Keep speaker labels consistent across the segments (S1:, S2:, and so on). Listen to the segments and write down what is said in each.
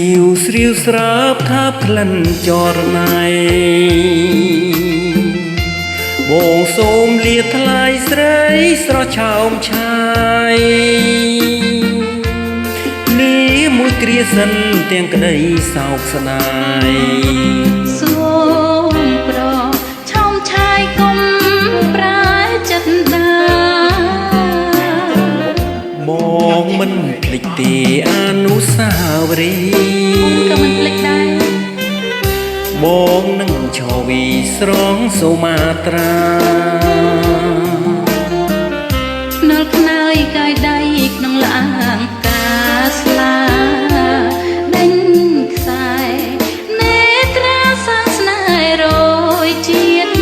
S1: ស្រីវស្រាប់ថាក្លិនចរណៃបងសូមលាថ្លៃស្រីស្រស់ឆោមឆាយលាមួយគ្រាសិនទាំងក្តីសោកស្ដាយ
S2: សូមប្រឆោមឆាយកុំប្រែចិត្តដា
S1: បងមិនភ្លេចទេអនុស្សាវរីយ៍
S2: ក៏មិនភ្លេចដែរ
S1: បងនឹងឈរវីស្រងសូមាត្រា
S2: នៅខ្នើយកាយដៃក្នុងលាងកាស្លាដេញខ្សែនេត្រាសាស្នេហ៍រយជាតិ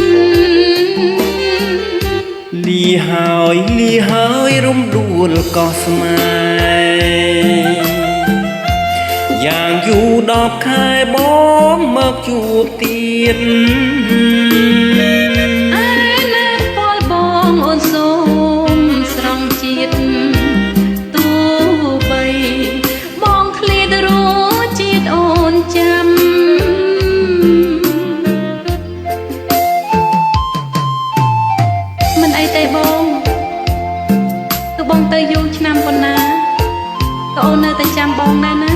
S1: លីហើយរំដួលកោះស្នេហ៍យ៉ាងយូរ10ខែបងមកជួបទៀត
S2: ឯណាពលបងអូនសូមស្រង់ជាតិទូបីបងឃ្លាតរជាតិអូនចាំមិនអីទេបងគឺបងទៅយូរឆ្នាំប៉ុណ្ណាក៏អូននៅតែចាំបងដែរណា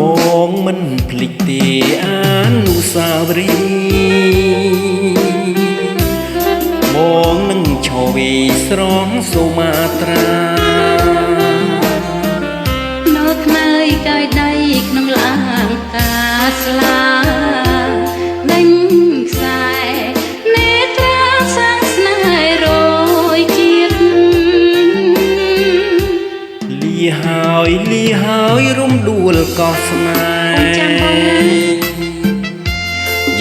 S1: បងមិនភ្លេចទេអនុស្សាវរីយ៍បងនឹងឈរវីស្រងសូមាត្រា
S2: នៅខ្នើយកាយដៃក្នុងលាងកាស្លាដេញខ្សែនេត្រាសាស្នេហ៍រយជាតិ
S1: លីហើយរំដួលកោះស្នេហ៍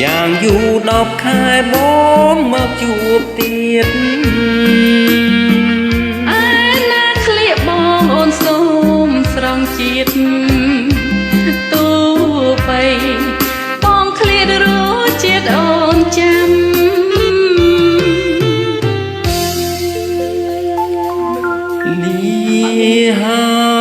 S1: យ៉ាងយូរ10ខែបងមកជួបទៀត
S2: ឯណាឃ្លៀកបងអូនសូមស្រង់ជាតិទូបីបងឃ្លាតរជាតិអូនចាំ
S1: លីហើយ